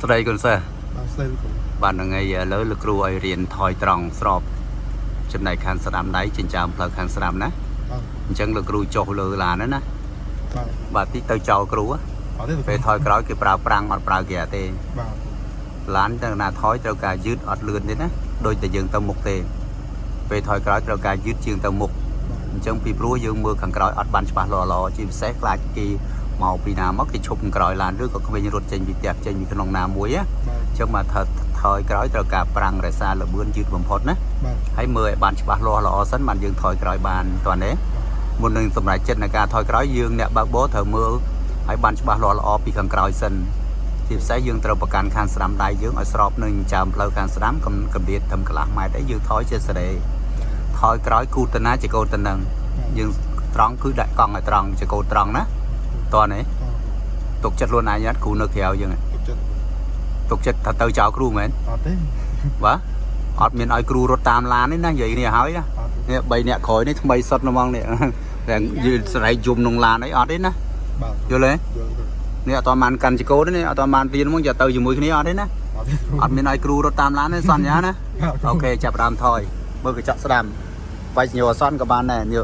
ស្ដីគុណសិស្សបានថ្ងៃលើលោកគ្រូឲ្យរៀនថយត្រង់ស្របចំណែកខាងស្ដាំដៃចិញ្ចើមផ្លូវខាងស្ដាំណាអញ្ចឹងលោកគ្រូចុះលើឡានណាបាទទីទៅចោលគ្រូពេលថយក្រោយគេប្រើប្រាំងអត់ប្រើហ្គាទេឡានទៅណាថយត្រូវការយឺតអត់លឿនទេណាដូចតែយើងទៅមុខទេពេលថយក្រោយត្រូវការយឺតជាងទៅមុខអញ្ចឹងពីព្រោះយើងមើលខាងក្រោយអត់បានច្បាស់លាស់ជាពិសេសខ្លាចគេមកពីណាមកគេឈប់ក្រោយឡានឬក៏ក្មេងរត់ចេញពីផ្ទះចេញពីក្នុងណាមួយអញ្ចឹងមកថយក្រោយត្រូវការប្រាំងរក្សាលបឿនយឺតបំផុតណាហើយមើលឲ្យបានច្បាស់លាស់ល្អសិនបានយើងថយក្រោយបានតើណាមុននឹងសម្រេចចិត្តនៃការថយក្រោយយើងអ្នកបើកបរត្រូវមើលឲ្យបានច្បាស់លាស់ល្អពីខាងក្រោយសិនជាពិសេសយើងត្រូវប្រកាន់ខាងស្ដាំដៃយើងឲ្យស្របនឹងចាមផ្លូវខាងស្ដាំកម្រិតត្រឹមកន្លះម៉ែត្រអីយើងថយជាសេរីថយក្រោយគូតណាជាកូនទៅនឹងយើងត្រង់គឺដាក់កង់ឲ្យត្រង់ជាកូនត្រង់ណាតើណាទុកចិត្តខ្លួនឯងគ្រូនៅក្រៅយើងទុកចិត្តថាទៅចៅគ្រូមែនអត់ទេបាទអត់មានឲ្យគ្រូរត់តាមឡានទេណានិយាយនេះហើយណានេះ3នាក់ក្រោយនេះថ្មីសុតហ្មងនេះតែយឺតស្រែកយំក្នុងឡានអីអត់ទេណាយល់ទេនេះអត់តាមកាន់ចកោទេនេះអត់តាមរៀនហ្មងយកទៅជាមួយគ្នាអត់ទេណាអត់មានឲ្យគ្រូរត់តាមឡានទេសន្យាណាអូខេចាប់ដើមថយមើលកញ្ចក់ស្ដាំវាយញោអសនក៏បានដែរញោ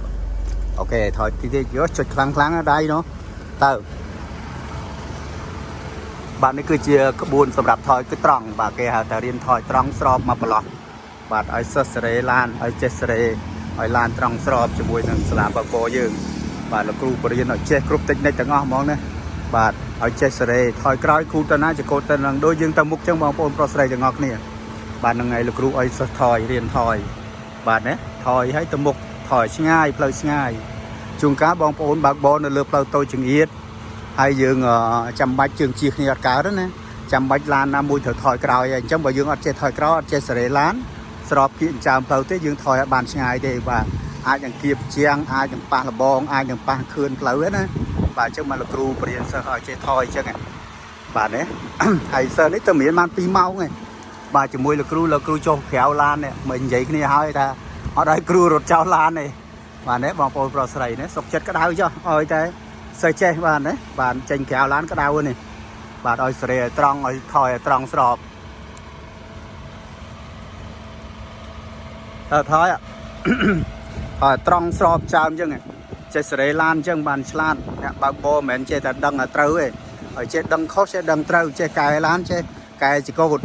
អូខេថយទីយកចុចខ្លាំងដៃនោះទៅបាទនេះគឺជាក្បួនសម្រាប់ថយគឺត្រង់បាទគេហៅថារៀនថយត្រង់ស្របមកប្រឡោះបាទឲ្យសិស្សសេរីឡានឲ្យចេះសេរីឲ្យឡានត្រង់ស្របជាមួយនឹងសាលាបើកបរយើងបាទលោកគ្រូបរិញ្ញាឲ្យចេះគ្រប់តិចនិចទាំងអស់ហ្មងណាបាទឲ្យចេះសេរីថយក្រោយគ្រូទៅណាចកោតទៅនឹងដូចយើងទៅមុខចឹងបងប្អូនប្រុសស្រីទាំងអស់គ្នាបាទនឹងហើយលោកគ្រូឲ្យសិស្សថយរៀនថយបាទណាថយឲ្យទៅមុខថយឆ្ងាយផ្លូវឆ្ងាយជួនកាលបងប្អូនបើកបរនៅលើផ្លូវតូចចង្អៀតហើយយើងចាំបាច់ជើងជិះគ្នាអត់កើតណាចាំបាច់ឡានណាមួយត្រូវថយក្រោយហើយអញ្ចឹងបើយើងអត់ចេះថយក្រោយអត់ចេះសេរីឡានស្របគៀកចាមផ្លូវទេយើងថយឲ្យបានឆ្ងាយទេបាទអាចនឹងគៀបជាងអាចនឹងប៉ះលបងអាចនឹងប៉ះខឿនផ្លូវណាបាទអញ្ចឹងមកលោកគ្រូបរៀនសិស្សឲ្យចេះថយអញ្ចឹងបាទណាហើយសិស្សនេះទៅរៀនបាន2ម៉ោងឯងបាទជាមួយលោកគ្រូចុះក្រៅឡាននេះមិននិយាយគ្នាហើយថាអត់ឲ្យគ្រូរត់ចោលឡានទេបាទណាបងប្អូនប្រុសស្រីណាសុខចិត្តក្តៅចុះឲ្យតែសិស្សចេះបាទណាបាទចេញក្រៅឡានក្តៅនេះបាទឲ្យសេរីឲ្យត្រង់ឲ្យថយឲ្យត្រង់ស្របថយឲ្យត្រង់ស្របចើមអញ្ចឹងចេះសេរីឡានអញ្ចឹងបានឆ្លាតអ្នកបើកបរមិនមែនចេះតែដឹងតែត្រូវទេឲ្យចេះដឹងខុសចេះដឹងត្រូវចេះកែឡានចេះកែចកោត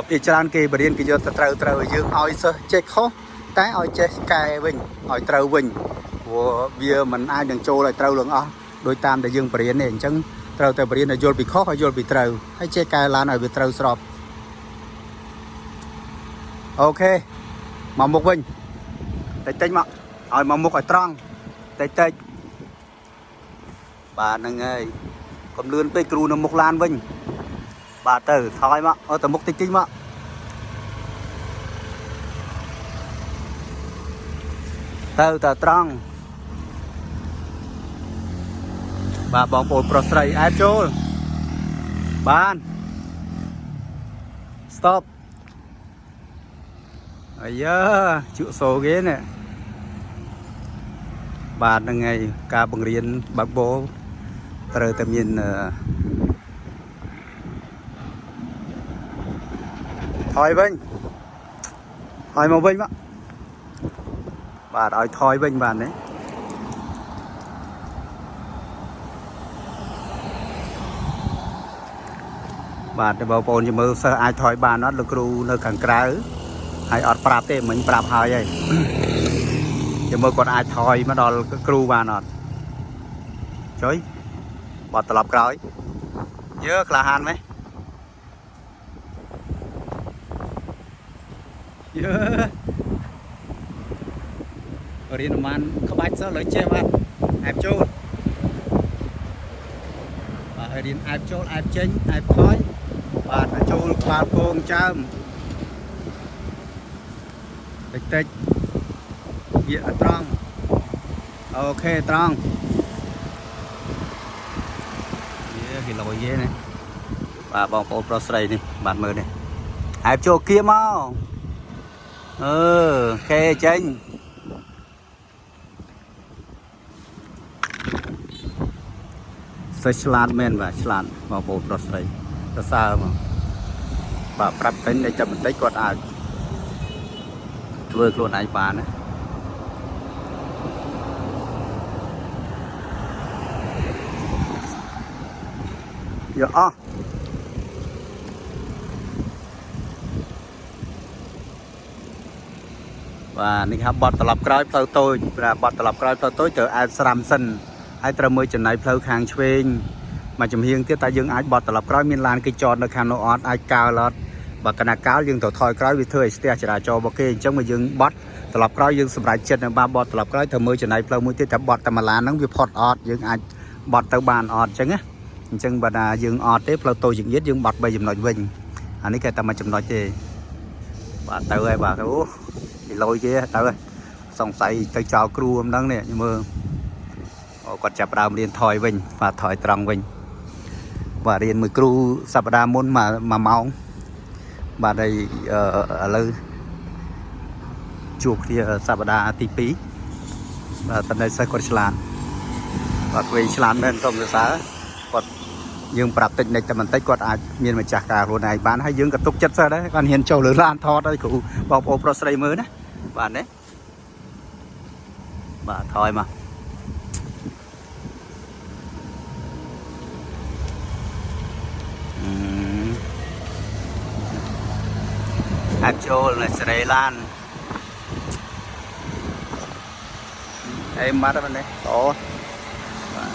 ពីច្រើនគេបរៀនគេយកទៅត្រូវឲ្យយើងឲ្យសិស្សចេះខុសតែឲ្យចេះកែវិញឲ្យត្រូវវិញព្រោះវាមិនអាចនឹងចូលឲ្យត្រូវលងអស់ដោយតាមដែលយើងបរៀនទេអញ្ចឹងត្រូវតែបរៀនឲ្យយល់ពីខុសឲ្យយល់ពីត្រូវហើយចេះកែឡានឲ្យវាត្រូវស្របអូខេមកមុខវិញតិចមកឲ្យមកមុខឲ្យត្រង់តិចបាទហ្នឹងហើយកុំលឿនពេកគ្រូនៅមុខឡានវិញបាទទៅថយមកទៅមុខតិចមកទៅត្រង់បាទបងប្អូនប្រុសស្រីអែតចូលបាន stop អាយ៉ាជក់សូគេនេះបាទហ្នឹងហើយការបង្រៀនបើកបរត្រូវតែមានថយវិញថយមកវិញមកបាទឲ្យថយវិញបាទនេះបាទបងប្អូនជាមើលសិស្សអាចថយបានអត់លោកគ្រូនៅខាងក្រៅហើយអត់ប្រាប់ទេមិញប្រាប់ហើយជាមើលគាត់អាចថយមកដល់គ្រូបានអត់ចុយបត់ត្រឡប់ក្រោយយើក្លាហានไหมយើរៀនប្រហែលក្បាច់សិស្សលើចេះបាទអែបចូលបាទរៀនអែបចូលអែបចេញអែបថយបាទចូលក្បាលពងចើមតិចវាត្រង់អូខេត្រង់គេលយនេះបាទបងប្អូនប្រុសស្រីនេះបាទមើលនេះអែបចូលគៀមកគេចេញ សេះឆ្លាតមែនបាទឆ្លាតបងប្អូនប្រុសស្រីសរសើរមកបាទប្រាប់ពេញតែចាំបន្តិចគាត់អាចធ្វើខ្លួនឯងបានណាយកអស់បាទនេះថាបត់ត្រឡប់ក្រោយផ្លូវតូចបត់ត្រឡប់ក្រោយផ្លូវតូចត្រូវអែបស្រាំសិនហើយត្រូវមើលចំណាយផ្លូវខាងឆ្វេងមកចំហៀងទៀតតែយើងអាចបត់ត្រឡប់ក្រោយមានឡានគេចតនៅខាងនោះអត់អាចកើអត់បើកណាកើយើងត្រូវថយក្រោយវាធ្វើឲ្យស្ទះចរាចរណ៍របស់គេអញ្ចឹងមកយើងបត់ត្រឡប់ក្រោយយើងសម្រេចចិត្តនៅបាបត់ត្រឡប់ក្រោយត្រូវមើលចំណាយផ្លូវមួយទៀតថាបត់តែមួយឡានហ្នឹងវាផុតអត់យើងអាចបត់ទៅបានអត់អញ្ចឹងណាអញ្ចឹងបើថាយើងអត់ទេផ្លូវតូចជាងទៀតយើងបត់3ចំណុចវិញអានេះគេតែមួយចំណុចទេបាទទៅហើយបាទអូពីលុយគេទៅហើយសង្ស័យទៅចោលគ្រូមិនដឹងនេះមើលអូគាត់ចាប់ដើមរៀនថយវិញបាទថយត្រង់វិញបាទរៀនមួយគ្រូសប្តាហ៍មុន1ម៉ោងបាទហើយឥឡូវជួបគ្នាសប្តាហ៍ទី2បាទតែនៅសិស្សគាត់ឆ្លាតបាទវិញឆ្លាតមែនសូមសរសើរគាត់យើងប្រាប់តិចនិចតែបន្តិចគាត់អាចមានម្ចាស់ការខ្លួនឯងបានហើយយើងក៏ទុកចិត្តសិស្សដែរគាត់ហ៊ានចូលលើឡានថតឲ្យគ្រូបងប្អូនប្រុសស្រីមើលណាបាទនេះបាទថយមកអាចចូលនៅសេរីឡានអេម៉ាត់ហ្នឹងនេះអូបាទ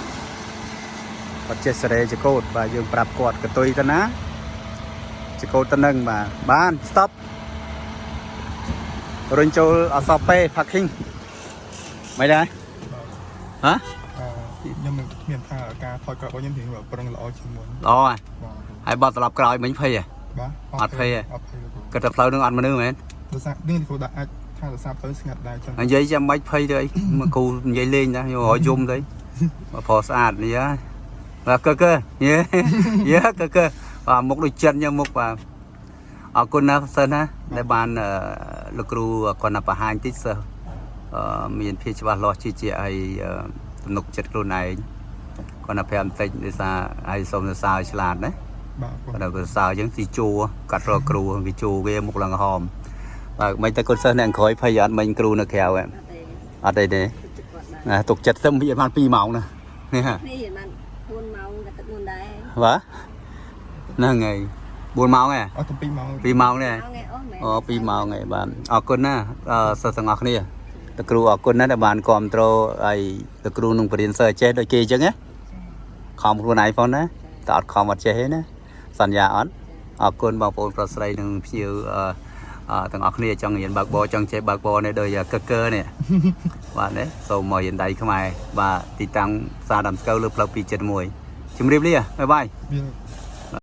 គាត់ចេះសេរីចកោតបាទយើងប្រាប់គាត់កតុយទៅណាចកោតទៅនឹងបាទបាន stop រុញចូលអសពេ parking មិនដែរហ៎ខ្ញុំមានថាការថយក្រោយរបស់ខ្ញុំរៀងប្រឹងល្អជាងមុនល្អហើយបត់ត្រឡប់ក្រោយមិញភ័យហ៎បាទអត់ភ័យគាត់ទៅផ្លូវនឹងអត់មនុស្សមែនដោយសារនេះគ្រូដាក់អាចថាដោយសារផ្លូវស្ងាត់ដែរចឹងនិយាយចាំមិនភ័យទៅអីមកគ្រូនិយាយលេងដែរយកឲ្យយំទៅមកផស្អាតនេះបាទកើយើកើបាទមុខដូចចិនយ៉ាងមុខបាទអរគុណណាស់សិនណាដែលបានលោកគ្រូគាត់ណាបង្ហាញតិចសិស្សមានភាពច្បាស់លាស់ជាឲ្យទំនុកចិត្តខ្លួនឯងគាត់ណាប្រាប់បន្តិចដោយសារឲ្យសូមសរសើរឆ្លាតណាបាទគាត់សើអញ្ចឹងទីជួកាត់រកគ្រូវាជួវាមុខឡើងហមបាទមិនតែគាត់សិស្សនៅអង្គុយភ័យអត់មិញគ្រូនៅក្រៅអត់ទេណាទុកចិត្តទៅវាបាន2ម៉ោងណានេះហ่ะនេះបាន4ម៉ោងក៏ទឹកមុនដែរបាទហ្នឹងហើយ4ម៉ោងហ៎អត់ទៅ2ម៉ោង2ម៉ោងនេះអូ2ម៉ោងហ៎បាទអរគុណណាសិស្សទាំងអស់គ្នាលោកគ្រូអរគុណណាស់ដែលបានគ្រប់គ្រងឲ្យលោកគ្រូនឹងបរៀនសិស្សចេះដូចគេអញ្ចឹងណាខំខ្លួនឯងផងណាតើអត់ខំអត់ចេះទេណាសន្យាអត់អរគុណបងប្អូនប្រុសស្រីនិងភ្ញៀវទាំងអស់គ្នាចង់រៀនបើកបរចង់ចេះបើកបរនេះដូចកើនេះបាទនេះសូមមករៀនដៃខ្មែរបាទទីតាំងផ្សារដាំស្កូវលើផ្លូវ271ជម្រាបលាបាយបាយ